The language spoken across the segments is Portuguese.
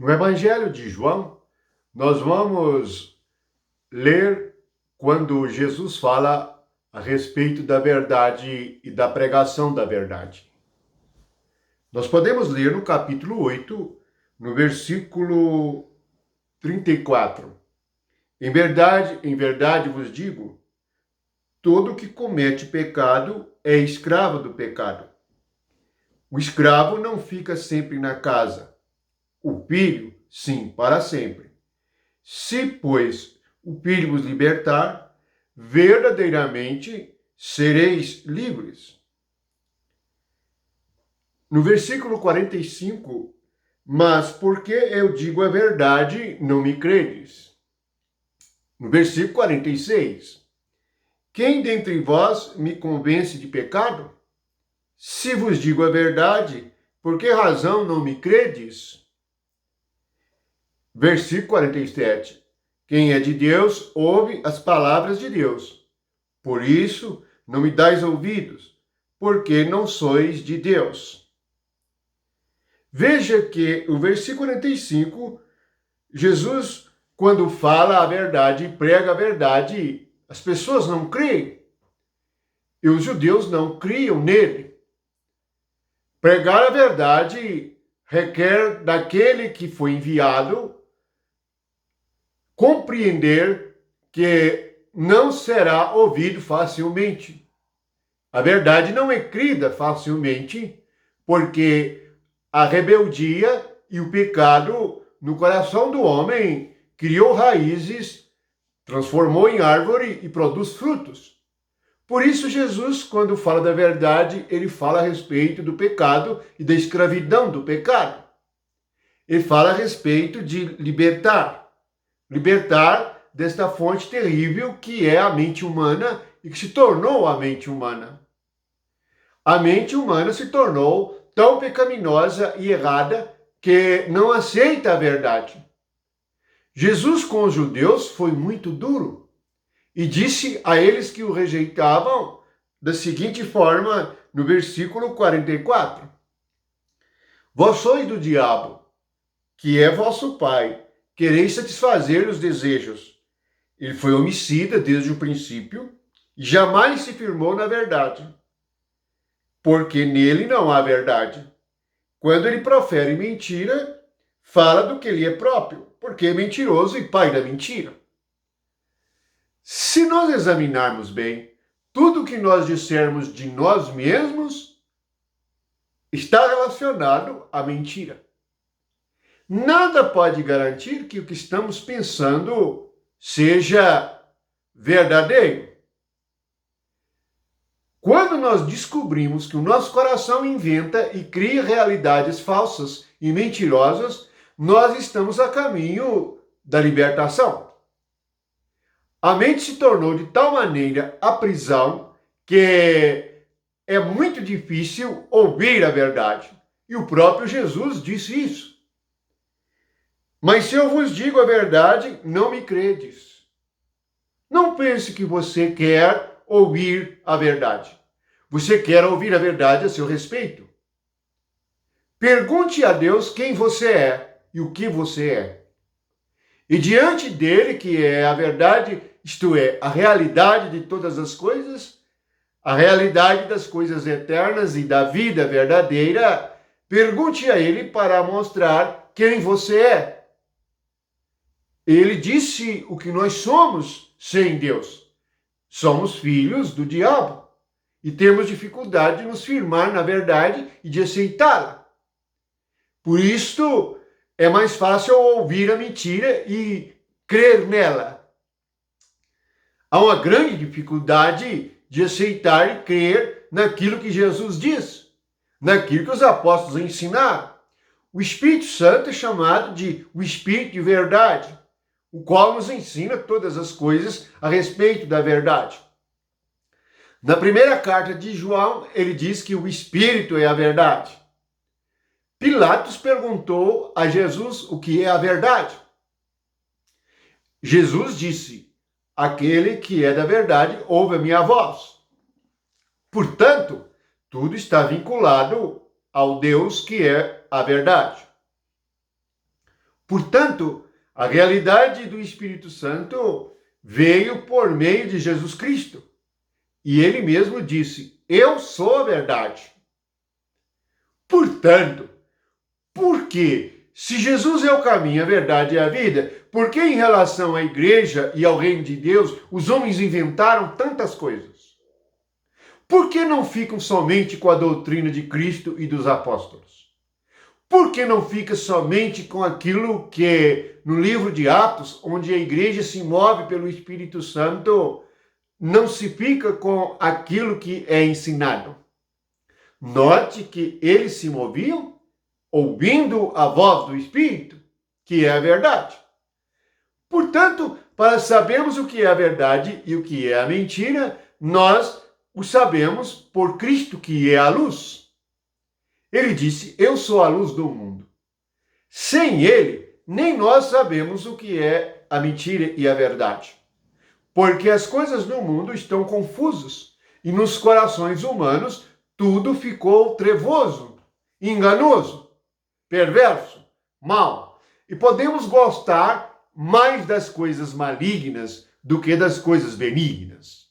No Evangelho de João, nós vamos ler quando Jesus fala a respeito da verdade e da pregação da verdade. Nós podemos ler no capítulo 8, no versículo 34. Em verdade vos digo, todo que comete pecado é escravo do pecado. O escravo não fica sempre na casa, o filho, sim, para sempre. Se, pois, o filho vos libertar, verdadeiramente sereis livres. No versículo 45, mas porque eu digo a verdade, não me credes. No versículo 46, quem dentre vós me convence de pecado? Se vos digo a verdade, por que razão não me credes? Versículo 47. Quem é de Deus, ouve as palavras de Deus. Por isso, não me dais ouvidos, porque não sois de Deus. Veja que o versículo 45, Jesus, quando fala a verdade, prega a verdade, as pessoas não creem. E os judeus não criam nele. Pregar a verdade requer daquele que foi enviado compreender que não será ouvido facilmente. A verdade não é crida facilmente, porque a rebeldia e o pecado no coração do homem criou raízes, transformou em árvore e produz frutos. Por isso, Jesus, quando fala da verdade, ele fala a respeito do pecado e da escravidão do pecado. Ele fala a respeito de libertar desta fonte terrível que é a mente humana e que se tornou a mente humana. A mente humana se tornou tão pecaminosa e errada que não aceita a verdade. Jesus com os judeus foi muito duro e disse a eles que o rejeitavam da seguinte forma, no versículo 44. Vós sois do diabo, que é vosso pai, quereis satisfazer os desejos. Ele foi homicida desde o princípio e jamais se firmou na verdade, porque nele não há verdade. Quando ele profere mentira, fala do que lhe é próprio, porque é mentiroso e pai da mentira. Se nós examinarmos bem, tudo o que nós dissermos de nós mesmos está relacionado à mentira. Nada pode garantir que o que estamos pensando seja verdadeiro. Quando nós descobrimos que o nosso coração inventa e cria realidades falsas e mentirosas, nós estamos a caminho da libertação. A mente se tornou de tal maneira a prisão que é muito difícil ouvir a verdade. E o próprio Jesus disse isso. Mas se eu vos digo a verdade, não me credes. Não pense que você quer ouvir a verdade. Você quer ouvir a verdade a seu respeito. Pergunte a Deus quem você é e o que você é. E diante dele, que é a verdade, isto é, a realidade de todas as coisas, a realidade das coisas eternas e da vida verdadeira, pergunte a ele para mostrar quem você é. Ele disse o que nós somos sem Deus. Somos filhos do diabo e temos dificuldade de nos firmar na verdade e de aceitá-la. Por isto, é mais fácil ouvir a mentira e crer nela. Há uma grande dificuldade de aceitar e crer naquilo que Jesus diz, naquilo que os apóstolos ensinaram. O Espírito Santo é chamado de o Espírito de verdade, o qual nos ensina todas as coisas a respeito da verdade. Na primeira carta de João, ele diz que o Espírito é a verdade. Pilatos perguntou a Jesus o que é a verdade. Jesus disse: aquele que é da verdade ouve a minha voz. Portanto, tudo está vinculado ao Deus que é a verdade. Portanto, a realidade do Espírito Santo veio por meio de Jesus Cristo. E ele mesmo disse: eu sou a verdade. Portanto, por que, se Jesus é o caminho, a verdade e a vida, por que em relação à igreja e ao reino de Deus os homens inventaram tantas coisas? Por que não ficam somente com a doutrina de Cristo e dos apóstolos? Por que não fica somente com aquilo que no livro de Atos, onde a igreja se move pelo Espírito Santo, não se fica com aquilo que é ensinado? Note que eles se moviam ouvindo a voz do Espírito, que é a verdade. Portanto, para sabermos o que é a verdade e o que é a mentira, nós o sabemos por Cristo, que é a luz. Ele disse: eu sou a luz do mundo. Sem ele, nem nós sabemos o que é a mentira e a verdade. Porque as coisas no mundo estão confusas e nos corações humanos tudo ficou trevoso, enganoso, perverso, mal. E podemos gostar mais das coisas malignas do que das coisas benignas.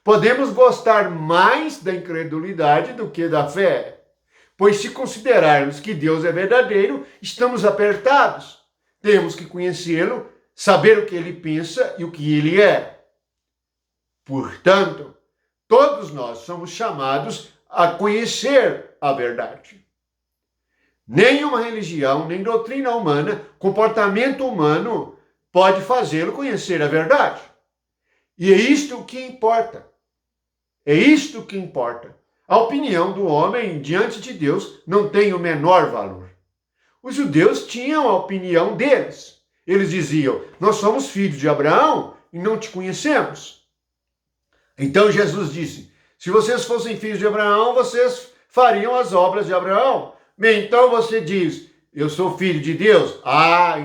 Podemos gostar mais da incredulidade do que da fé. Pois se considerarmos que Deus é verdadeiro, estamos apertados. Temos que conhecê-lo, saber o que ele pensa e o que ele é. Portanto, todos nós somos chamados a conhecer a verdade. Nenhuma religião, nem doutrina humana, comportamento humano pode fazê-lo conhecer a verdade. E é isto que importa. É isto que importa. A opinião do homem diante de Deus não tem o menor valor. Os judeus tinham a opinião deles. Eles diziam: nós somos filhos de Abraão e não te conhecemos. Então Jesus disse: se vocês fossem filhos de Abraão, vocês fariam as obras de Abraão. Então você diz: eu sou filho de Deus.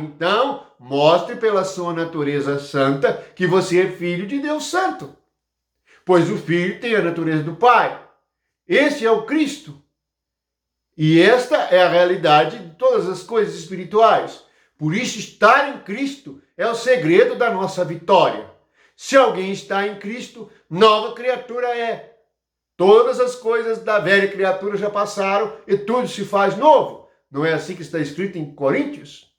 Então mostre pela sua natureza santa que você é filho de Deus Santo. Pois o filho tem a natureza do Pai. Esse é o Cristo. E esta é a realidade de todas as coisas espirituais. Por isso, estar em Cristo é o segredo da nossa vitória. Se alguém está em Cristo, nova criatura é. Todas as coisas da velha criatura já passaram e tudo se faz novo. Não é assim que está escrito em Coríntios?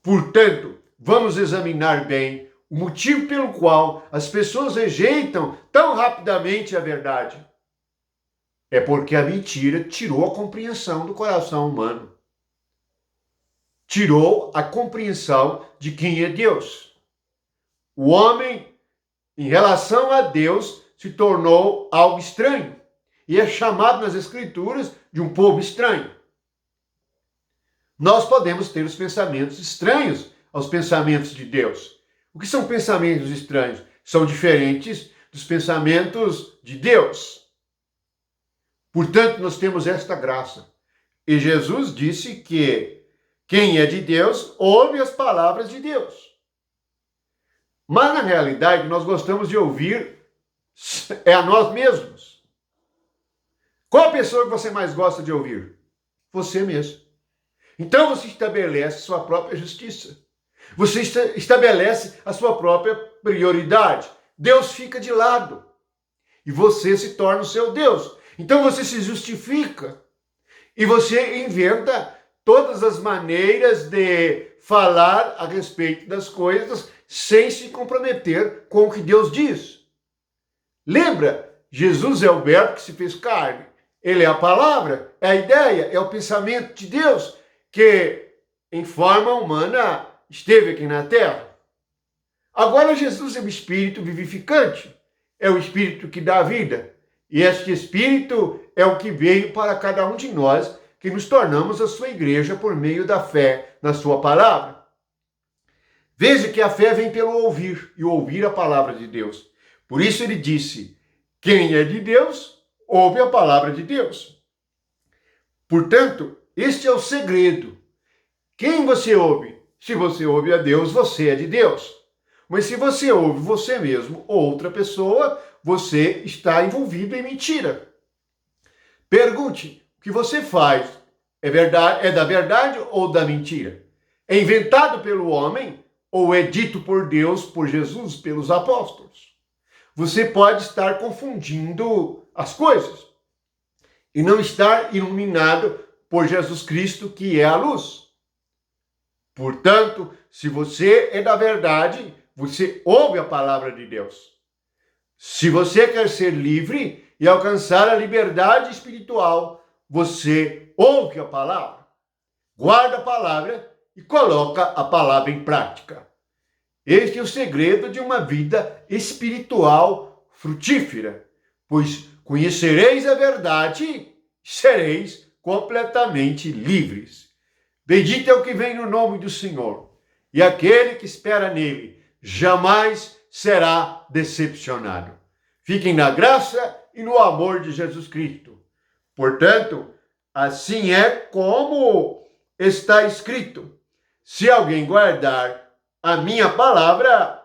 Portanto, vamos examinar bem o motivo pelo qual as pessoas rejeitam tão rapidamente a verdade. É porque a mentira tirou a compreensão do coração humano. Tirou a compreensão de quem é Deus. O homem, em relação a Deus, se tornou algo estranho. E é chamado nas Escrituras de um povo estranho. Nós podemos ter os pensamentos estranhos aos pensamentos de Deus. O que são pensamentos estranhos? São diferentes dos pensamentos de Deus. Portanto, nós temos esta graça. E Jesus disse que quem é de Deus ouve as palavras de Deus. Mas, na realidade, nós gostamos de ouvir a nós mesmos. Qual a pessoa que você mais gosta de ouvir? Você mesmo. Então você estabelece sua própria justiça. Você estabelece a sua própria prioridade. Deus fica de lado. E você se torna o seu Deus. Então você se justifica. E você inventa todas as maneiras de falar a respeito das coisas sem se comprometer com o que Deus diz. Lembra? Jesus é o verbo que se fez carne. Ele é a palavra, é a ideia, é o pensamento de Deus que, em forma humana, esteve aqui na terra. Agora Jesus é o Espírito vivificante, é o Espírito que dá vida. E este Espírito é o que veio para cada um de nós, que nos tornamos a sua igreja por meio da fé na sua palavra. Veja que a fé vem pelo ouvir, e ouvir a palavra de Deus. Por isso ele disse: quem é de Deus, ouve a palavra de Deus. Portanto, este é o segredo. Quem você ouve? Se você ouve a Deus, você é de Deus. Mas se você ouve você mesmo ou outra pessoa, você está envolvido em mentira. Pergunte: o que você faz é da verdade ou da mentira? É inventado pelo homem ou é dito por Deus, por Jesus, pelos apóstolos? Você pode estar confundindo as coisas e não estar iluminado por Jesus Cristo, que é a luz. Portanto, se você é da verdade, você ouve a palavra de Deus. Se você quer ser livre e alcançar a liberdade espiritual, você ouve a palavra, guarda a palavra e coloca a palavra em prática. Este é o segredo de uma vida espiritual frutífera, pois conhecereis a verdade e sereis completamente livres. Bendito é o que vem no nome do Senhor, e aquele que espera nele jamais será decepcionado. Fiquem na graça e no amor de Jesus Cristo. Portanto, assim é como está escrito: se alguém guardar a minha palavra,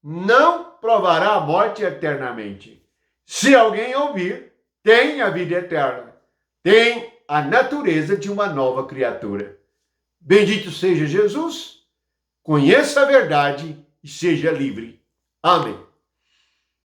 não provará a morte eternamente. Se alguém ouvir, tem a vida eterna, tem a natureza de uma nova criatura. Bendito seja Jesus, conheça a verdade e seja livre. Amém.